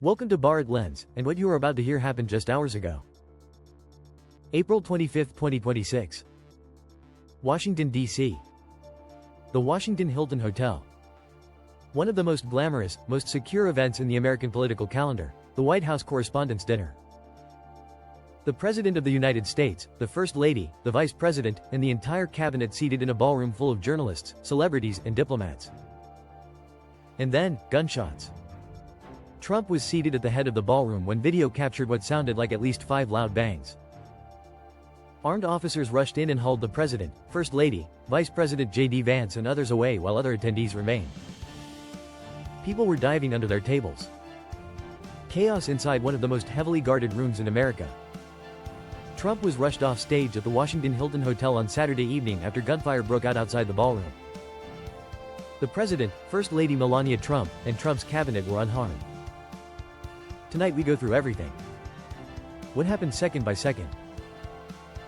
Welcome to BharatLens, and what you are about to hear happened just hours ago. April 25, 2026. Washington, D.C. The Washington Hilton Hotel. One of the most glamorous, most secure events in the American political calendar, the White House Correspondents Dinner. The President of the United States, the First Lady, the Vice President, and the entire cabinet seated in a ballroom full of journalists, celebrities, and diplomats. And then, gunshots. Trump was seated at the head of the ballroom when video captured what sounded like at least 5 loud bangs. Armed officers rushed in and hauled the President, First Lady, Vice President J.D. Vance and others away while other attendees remained. People were diving under their tables. Chaos inside one of the most heavily guarded rooms in America. Trump was rushed off stage at the Washington Hilton Hotel on Saturday evening after gunfire broke out outside the ballroom. The President, First Lady Melania Trump, and Trump's cabinet were unharmed. Tonight we go through everything. What happened second by second?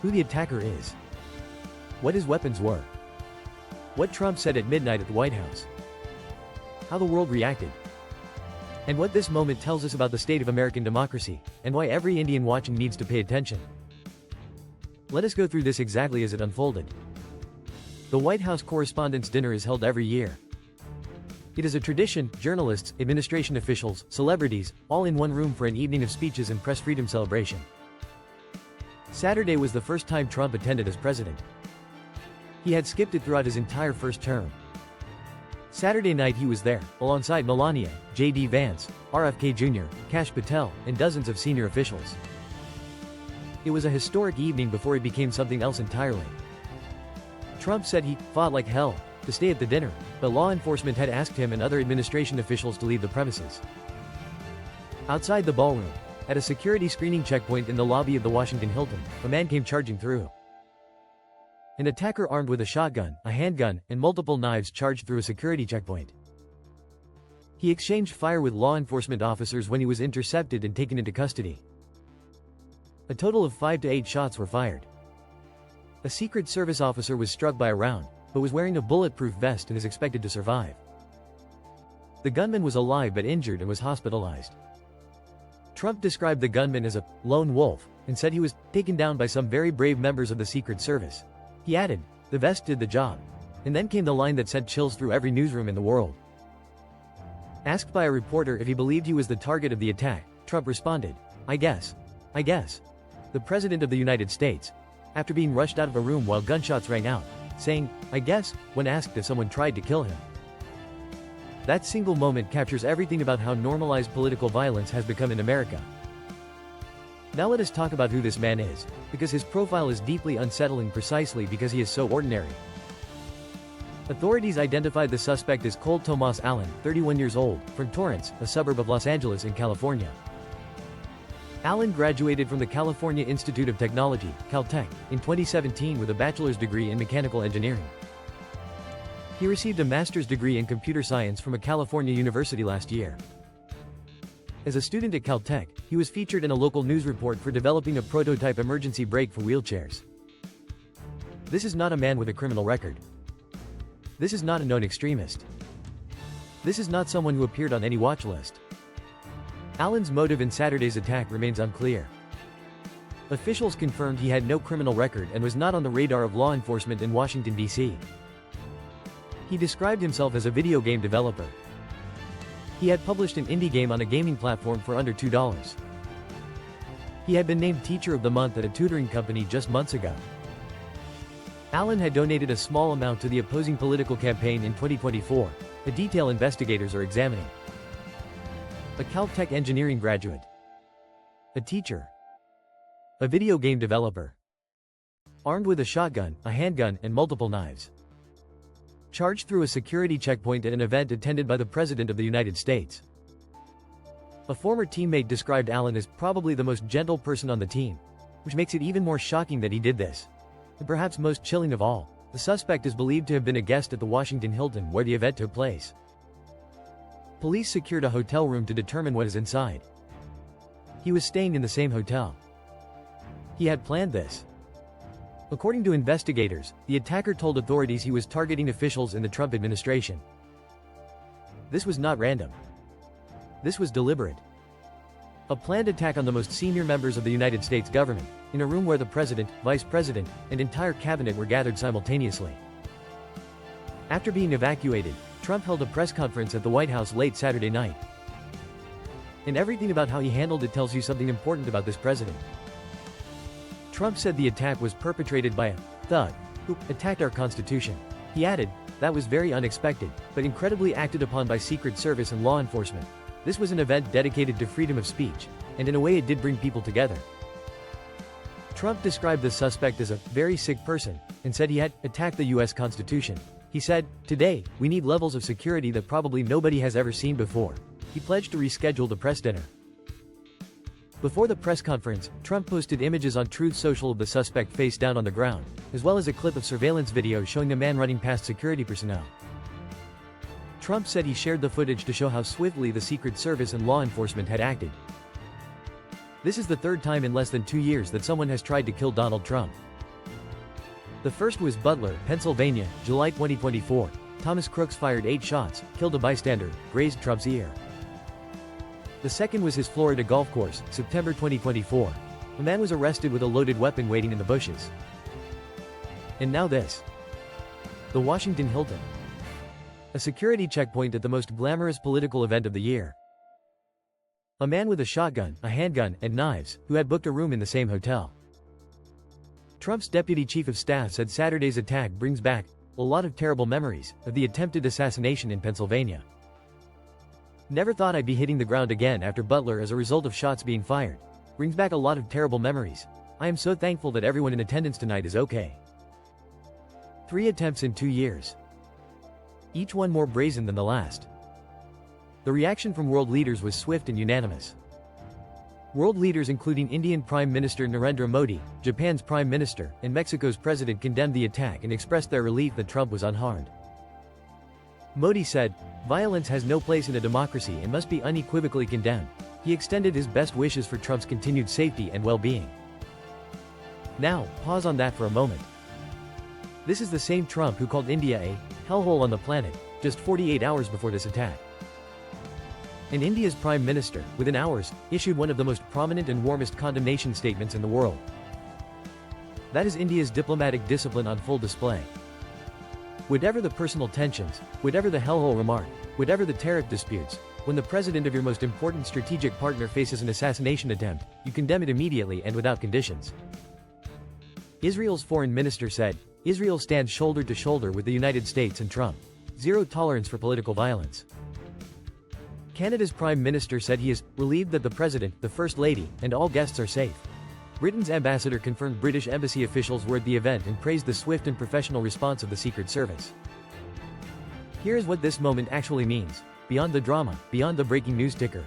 Who the attacker is? What his weapons were? What Trump said at midnight at the White House? How the world reacted? And what this moment tells us about the state of American democracy, and why every Indian watching needs to pay attention. Let us go through this exactly as it unfolded. The White House Correspondents Dinner is held every year. It is a tradition, journalists, administration officials, celebrities, all in one room for an evening of speeches and press freedom celebration. Saturday was the first time Trump attended as president. He had skipped it throughout his entire first term. Saturday night he was there, alongside Melania, J.D. Vance, RFK Jr., Kash Patel, and dozens of senior officials. It was a historic evening before it became something else entirely. Trump said he fought like hell to stay at the dinner, but law enforcement had asked him and other administration officials to leave the premises. Outside the ballroom, at a security screening checkpoint in the lobby of the Washington Hilton, a man came charging through. An attacker armed with a shotgun, a handgun, and multiple knives charged through a security checkpoint. He exchanged fire with law enforcement officers when he was intercepted and taken into custody. A total of 5 to 8 shots were fired. A Secret Service officer was struck by a round, but was wearing a bulletproof vest and is expected to survive. The gunman was alive but injured and was hospitalized. Trump described the gunman as a lone wolf and said he was taken down by some very brave members of the Secret Service. He added, "The vest did the job." And then came the line that sent chills through every newsroom in the world. Asked by a reporter if he believed he was the target of the attack, Trump responded, I guess. The President of the United States, after being rushed out of a room while gunshots rang out, saying, I guess, when asked if someone tried to kill him. That single moment captures everything about how normalized political violence has become in America. Now let us talk about who this man is, because his profile is deeply unsettling precisely because he is so ordinary. Authorities identified the suspect as Cole Tomas Allen, 31 years old, from Torrance, a suburb of Los Angeles in California. Allen graduated from the California Institute of Technology, Caltech, in 2017 with a bachelor's degree in mechanical engineering. He received a master's degree in computer science from a California university last year. As a student at Caltech, he was featured in a local news report for developing a prototype emergency brake for wheelchairs. This is not a man with a criminal record. This is not a known extremist. This is not someone who appeared on any watch list. Allen's motive in Saturday's attack remains unclear. Officials confirmed he had no criminal record and was not on the radar of law enforcement in Washington, D.C. He described himself as a video game developer. He had published an indie game on a gaming platform for under $2. He had been named Teacher of the Month at a tutoring company just months ago. Allen had donated a small amount to the opposing political campaign in 2024, a detail investigators are examining. A Caltech engineering graduate. A teacher. A video game developer. Armed with a shotgun, a handgun, and multiple knives. Charged through a security checkpoint at an event attended by the President of the United States. A former teammate described Allen as probably the most gentle person on the team, which makes it even more shocking that he did this. And perhaps most chilling of all, the suspect is believed to have been a guest at the Washington Hilton where the event took place. Police secured a hotel room to determine what is inside. He was staying in the same hotel. He had planned this. According to investigators, the attacker told authorities he was targeting officials in the Trump administration. This was not random. This was deliberate. A planned attack on the most senior members of the United States government, in a room where the president, vice president, and entire cabinet were gathered simultaneously. After being evacuated, Trump held a press conference at the White House late Saturday night. And everything about how he handled it tells you something important about this president. Trump said the attack was perpetrated by a thug who attacked our Constitution. He added, "That was very unexpected, but incredibly acted upon by Secret Service and law enforcement. This was an event dedicated to freedom of speech, and in a way it did bring people together." Trump described the suspect as a very sick person, and said he had attacked the US Constitution. He said, "Today, we need levels of security that probably nobody has ever seen before." He pledged to reschedule the press dinner. Before the press conference, Trump posted images on Truth Social of the suspect face down on the ground, as well as a clip of surveillance video showing a man running past security personnel. Trump said he shared the footage to show how swiftly the Secret Service and law enforcement had acted. This is the third time in less than 2 years that someone has tried to kill Donald Trump. The first was Butler, Pennsylvania, July 2024. Thomas Crooks fired 8 shots, killed a bystander, grazed Trump's ear. The second was his Florida golf course, September 2024. A man was arrested with a loaded weapon waiting in the bushes. And now this. The Washington Hilton. A security checkpoint at the most glamorous political event of the year. A man with a shotgun, a handgun, and knives, who had booked a room in the same hotel. Trump's deputy chief of staff said Saturday's attack brings back a lot of terrible memories of the attempted assassination in Pennsylvania. "Never thought I'd be hitting the ground again after Butler as a result of shots being fired. Brings back a lot of terrible memories. I am so thankful that everyone in attendance tonight is okay." 3 attempts in 2 years. Each one more brazen than the last. The reaction from world leaders was swift and unanimous. World leaders including Indian Prime Minister Narendra Modi, Japan's Prime Minister, and Mexico's President condemned the attack and expressed their relief that Trump was unharmed. Modi said, "Violence has no place in a democracy and must be unequivocally condemned." He extended his best wishes for Trump's continued safety and well-being. Now, pause on that for a moment. This is the same Trump who called India a hellhole on the planet, just 48 hours before this attack. And India's Prime Minister, within hours, issued one of the most prominent and warmest condemnation statements in the world. That is India's diplomatic discipline on full display. Whatever the personal tensions, whatever the hellhole remark, whatever the tariff disputes, when the president of your most important strategic partner faces an assassination attempt, you condemn it immediately and without conditions. Israel's foreign minister said, "Israel stands shoulder to shoulder with the United States and Trump. Zero tolerance for political violence." Canada's Prime Minister said he is relieved that the President, the First Lady, and all guests are safe. Britain's ambassador confirmed British embassy officials were at the event and praised the swift and professional response of the Secret Service. Here is what this moment actually means, beyond the drama, beyond the breaking news ticker.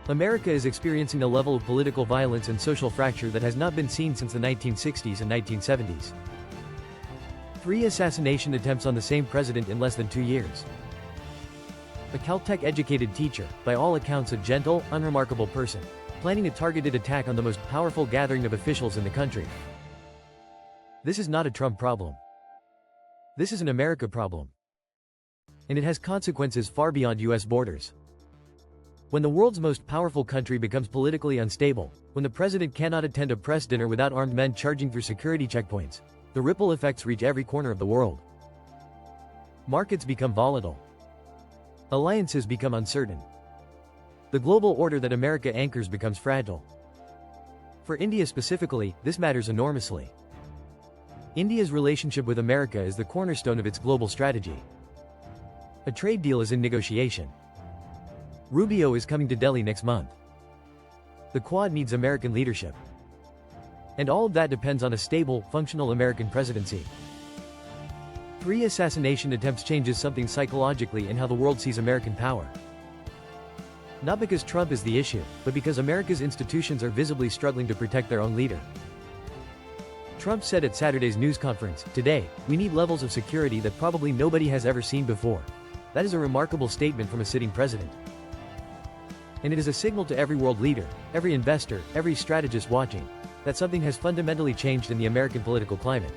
America is experiencing a level of political violence and social fracture that has not been seen since the 1960s and 1970s. 3 assassination attempts on the same president in less than 2 years. A Caltech-educated teacher, by all accounts a gentle, unremarkable person, planning a targeted attack on the most powerful gathering of officials in the country. This is not a Trump problem. This is an America problem. And it has consequences far beyond US borders. When the world's most powerful country becomes politically unstable, when the president cannot attend a press dinner without armed men charging through security checkpoints, the ripple effects reach every corner of the world. Markets become volatile. Alliances become uncertain. The global order that America anchors becomes fragile. For India specifically, this matters enormously. India's relationship with America is the cornerstone of its global strategy. A trade deal is in negotiation. Rubio is coming to Delhi next month. The Quad needs American leadership. And all of that depends on a stable, functional American presidency. 3 assassination attempts changes something psychologically in how the world sees American power. Not because Trump is the issue, but because America's institutions are visibly struggling to protect their own leader. Trump said at Saturday's news conference, "Today, we need levels of security that probably nobody has ever seen before." That is a remarkable statement from a sitting president. And it is a signal to every world leader, every investor, every strategist watching, that something has fundamentally changed in the American political climate.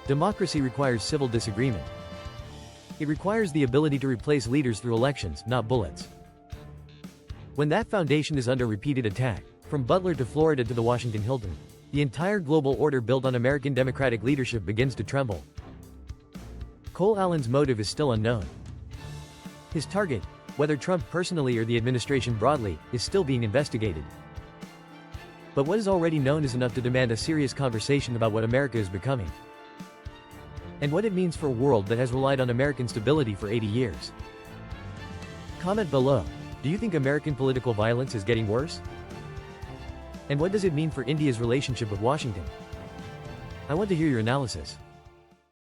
Democracy requires civil disagreement. It requires the ability to replace leaders through elections, not bullets. When that foundation is under repeated attack, from Butler to Florida to the Washington Hilton, the entire global order built on American democratic leadership begins to tremble. Cole Allen's motive is still unknown. His target, whether Trump personally or the administration broadly, is still being investigated. But what is already known is enough to demand a serious conversation about what America is becoming, and what it means for a world that has relied on American stability for 80 years. Comment below. Do you think American political violence is getting worse? And what does it mean for India's relationship with Washington? I want to hear your analysis.